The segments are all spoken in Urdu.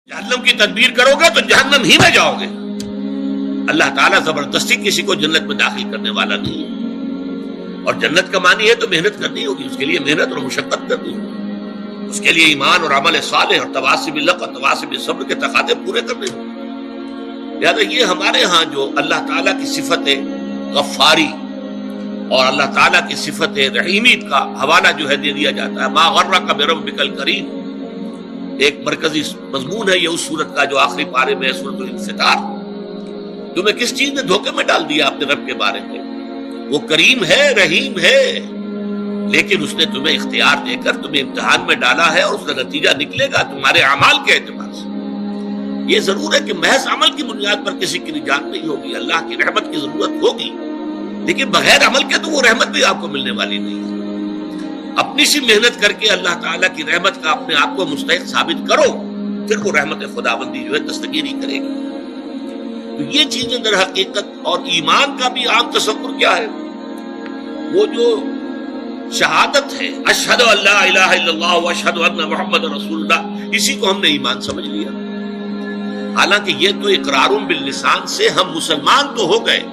جہنم کی تدبیر کرو گے تو جہنم ہی میں جاؤ گے. اللہ تعالیٰ زبردستی کسی کو جنت میں داخل کرنے والا نہیں ہے. اور جنت کا معنی ہے تو محنت کرنی ہوگی، اس کے لیے محنت اور مشقت کرنی ہوگی، اس کے لیے ایمان اور عمل صالح اور تواصی بالحق اور تواصی بالصبر کے تقاضے پورے کرنے ہوں. لہٰذا یہ ہمارے ہاں جو اللہ تعالیٰ کی صفت غفاری اور اللہ تعالیٰ کی صفت رحیمیت کا حوالہ جو ہے دے دیا جاتا ہے. ما غرک بربک الکریم ایک مرکزی مضمون ہے یہ اس سورت کا جو آخری پارے میں ہے، سورۃ الانفطار. تمہیں کس چیز نے دھوکے میں ڈال دیا اپنے رب کے بارے میں؟ وہ کریم ہے، رحیم ہے، لیکن اس نے تمہیں اختیار دے کر تمہیں امتحان میں ڈالا ہے، اور اس کا نتیجہ نکلے گا تمہارے اعمال کے اعتبار سے. یہ ضرور ہے کہ محض عمل کی بنیاد پر کسی کی نجات نہیں ہوگی، اللہ کی رحمت کی ضرورت ہوگی، لیکن بغیر عمل کے تو وہ رحمت بھی آپ کو ملنے والی نہیں ہے. اپنی سی محنت کر کے اللہ تعالیٰ کی رحمت کا اپنے آپ کو مستحق ثابت کرو، پھر وہ رحمت خداوندی جو ہے دستگیری کرے گی. تو یہ چیزیں در حقیقت، اور ایمان کا بھی عام تصور کیا ہے؟ وہ جو شہادت ہے، اشہد ان لا الہ الا اللہ واشہد ان محمد رسول اللہ، اسی کو ہم نے ایمان سمجھ لیا. حالانکہ یہ تو اقرار باللسان سے ہم مسلمان تو ہو گئے.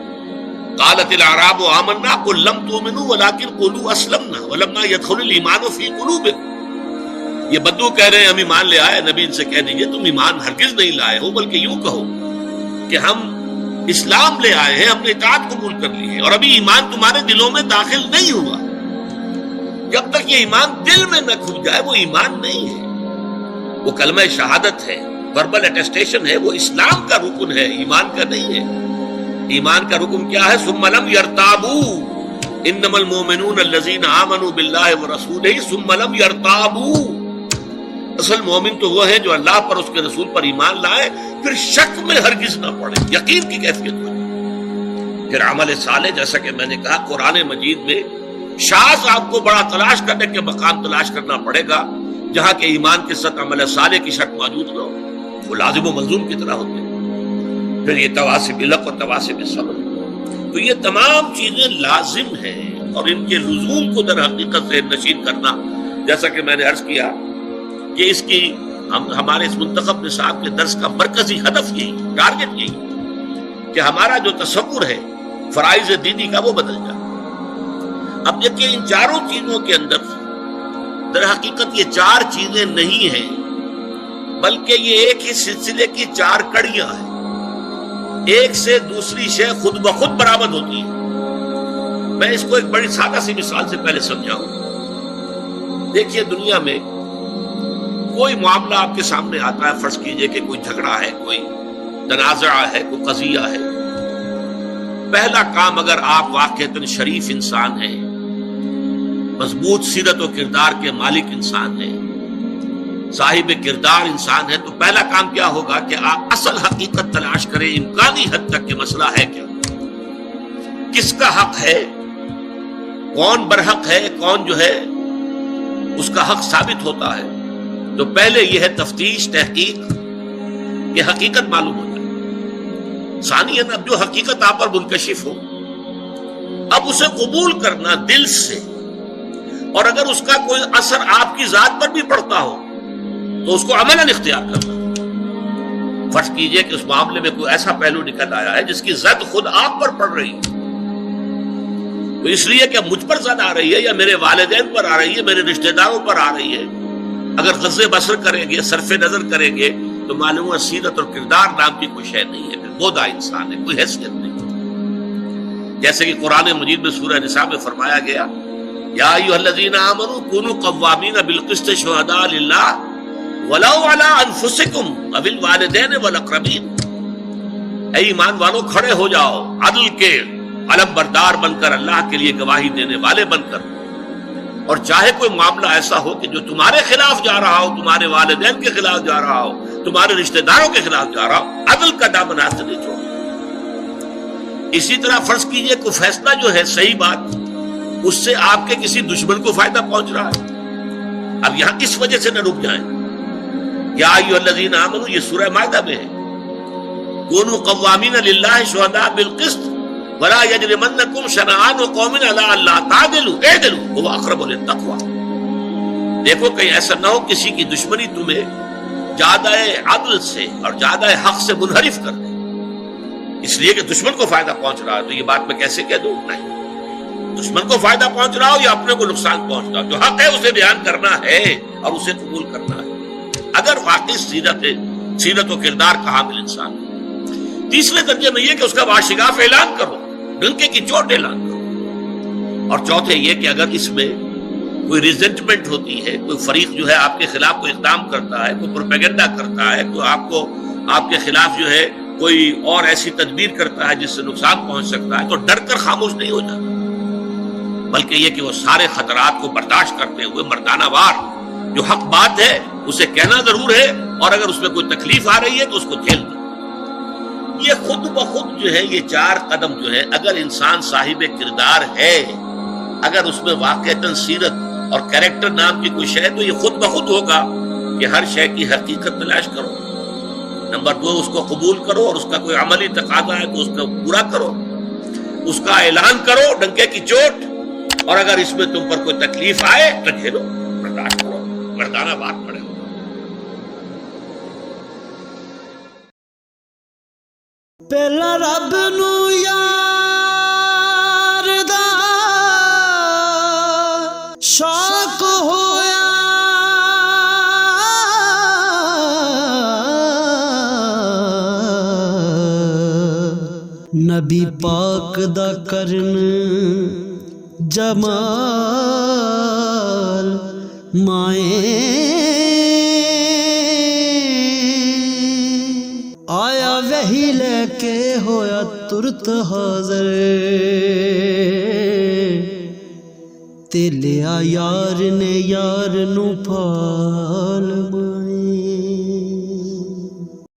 قالت الاعراب آمنا قل لم تؤمنوا ولكن قولوا اسلمنا ولما يدخل الايمان في قلوبكم. یہ بدو کہہ رہے ہیں ہم ایمان لے آئے، نبی ان سے کہہ دیجئے تم ایمان ہرگز نہیں لائے ہو، بلکہ یوں کہو کہ ہم اسلام لے آئے ہیں، ہم نے اطاعت قبول کر لی ہے، اور ابھی ایمان تمہارے دلوں میں داخل نہیں ہوا. جب تک یہ ایمان دل میں نہ کھل جائے وہ ایمان نہیں ہے. وہ کلمہ شہادت ہے، وربل اٹیسٹیشن ہے، وہ اسلام کا رکن ہے، ایمان کا نہیں ہے. ایمان کا رکن کیا ہے؟ ثم لم يرتابوا انما المؤمنون الذين آمنوا بالله ورسوله ثم لم يرتابوا. اصل مومن تو وہ ہے جو اللہ پر، اس کے رسول پر ایمان لائے، پھر شک میں ہرگز نہ پڑے، یقین کی کیفیت ہو جائے. پھر عمل صالح، جیسا کہ میں نے کہا قرآن مجید میں شاذ آپ کو بڑا تلاش کرنے کے مقام تلاش کرنا پڑے گا جہاں کہ ایمان کے ساتھ عمل صالح کی شک موجود نہ ہو، وہ لازم و ملزوم کی طرح ہوتے ہیں. پھر یہ تواصی بالحق اور تواصی بالصبر. تو یہ تمام چیزیں لازم ہیں، اور ان کے لزوم کو در حقیقت ذہن نشین کرنا، جیسا کہ میں نے عرض کیا کہ اس کی ہمارے اس منتخب نصاب کے درس کا مرکزی ہدف یہی، ٹارگٹ یہی کہ ہمارا جو تصور ہے فرائض دینی کا وہ بدل جائے. اب دیکھیے ان چاروں چیزوں کے اندر در حقیقت یہ چار چیزیں نہیں ہیں، بلکہ یہ ایک ہی سلسلے کی چار کڑیاں ہیں. ایک سے دوسری شے خود بخود برآمد ہوتی ہے. میں اس کو ایک بڑی سادہ سی مثال سے پہلے سمجھاؤں. دیکھیے دنیا میں کوئی معاملہ آپ کے سامنے آتا ہے، فرض کیجئے کہ کوئی جھگڑا ہے، کوئی تنازع ہے، کوئی قضیہ ہے. پہلا کام، اگر آپ واقعتاً شریف انسان ہیں، مضبوط سیرت و کردار کے مالک انسان ہیں، صاحب کردار انسان ہے، تو پہلا کام کیا ہوگا کہ آپ اصل حقیقت تلاش کریں امکانی حد تک کہ مسئلہ ہے کیا، کس کا حق ہے، کون برحق ہے، کون جو ہے اس کا حق ثابت ہوتا ہے. تو پہلے یہ ہے تفتیش، تحقیق، کہ حقیقت معلوم ہو جائے. ثانیاً اب جو حقیقت آپ پر منکشف ہو، اب اسے قبول کرنا دل سے، اور اگر اس کا کوئی اثر آپ کی ذات پر بھی پڑتا ہو تو اس کو عملاً اختیار کرنا. فرض کیجئے کہ اس معاملے میں کوئی ایسا پہلو نکل آیا ہے جس کی زد خود آپ پر پڑ رہی ہے، تو اس لیے کہ مجھ پر زد آ رہی ہے، یا میرے والدین پر آ رہی ہے، میرے رشتہ داروں پر آ رہی ہے، اگر غض بصر کریں گے، صرف نظر کریں گے، تو معلوم ہے سیرت اور کردار نام کی کوئی شے نہیں ہے، پھر بودا انسان ہے، کوئی حیثیت نہیں. جیسے کہ قرآن مجید میں سورہ نساء میں فرمایا گیا، یا ایھا الذین آمنوا کونوا قوامین بالقسط شہداء للہ وَلَوْ عَلَىٰ أَنفُسِكُمْ أَوِ الْوَالِدَيْنِ وَالْأَقْرَبِينَ. اے ایمان والوں کھڑے ہو جاؤ عدل کے علم بردار بن کر، اللہ کے لیے گواہی دینے والے بن کر، اور چاہے کوئی معاملہ ایسا ہو کہ جو تمہارے خلاف جا رہا ہو، تمہارے والدین کے خلاف جا رہا ہو، تمہارے رشتہ داروں کے خلاف جا رہا ہو، عدل کا دامن ہاتھ سے نہیں چھوڑو. اسی طرح فرض کیجئے کوئی فیصلہ جو ہے صحیح بات، اس سے آپ کے کسی دشمن کو فائدہ پہنچ رہا ہے، اب یہاں اس وجہ سے نہ رک جائیں. یا ایھا الذین آمنوا یہ سورہ مائدہ میں ہے، کونوا قوامین للہ شہداء بالقسط ولا یجرمنکم شنآن قوم علی الا تعدلوا اعدلوا هو اقرب للتقوی. دیکھو کہیں ایسا نہ ہو کسی کی دشمنی تمہیں جادہ عدل سے اور جادہ حق سے منحرف کر دے، اس لیے کہ دشمن کو فائدہ پہنچ رہا ہے تو یہ بات میں کیسے کہہ دوں؟ نہیں، دشمن کو فائدہ پہنچ رہا ہو یا اپنے کو نقصان پہنچ رہا ہو، جو حق ہے اسے بیان کرنا ہے اور اسے قبول کرنا ہے اگر واقعی سیرت و کردار کا حامل انسان ہے۔ تیسرے درجے میں یہ کہ اس کا واشگاف اعلان کرو، ڈنکے کی چوٹ اعلان کرو۔ اور چوتھے یہ کہ اگر اس میں کوئی ریزنٹمنٹ ہوتی ہے، کوئی فریق جو ہے آپ کے خلاف کوئی اقدام کرتا ہے، کوئی پروپیگنڈا کرتا ہے، کوئی آپ کے خلاف جو ہے کوئی اور ایسی تدبیر کرتا ہے جس سے نقصان پہنچ سکتا ہے، تو ڈر کر خاموش نہیں ہو جاتا، بلکہ یہ کہ وہ سارے خطرات کو برداشت کرتے ہوئے مردانہ وار جو حق بات ہے اسے کہنا ضرور ہے، اور اگر اس میں کوئی تکلیف آ رہی ہے تو اس کو جھیل دو۔ یہ خود بخود جو ہے، یہ 4 قدم جو ہے، اگر انسان صاحب کردار ہے، اگر اس میں واقعتاً سیرت اور کریکٹر نام کی کوئی شے، تو یہ خود بخود ہوگا کہ ہر شے کی حقیقت تلاش کرو۔ نمبر 2، اس کو قبول کرو، اور اس کا کوئی عملی تقاضا ہے تو اس کا پورا کرو، اس کا اعلان کرو ڈنکے کی چوٹ، اور اگر اس میں تم پر کوئی تکلیف آئے تو جھیلو، برداشت کرو، مردانہ بات پڑے۔ پہلا رب نو یار دا شوق ہویا، نبی پاک دا کرن جمال مائیں آیا وہی لے کے ہویا ترت حاضر، تے لیا یار نے یار نو پال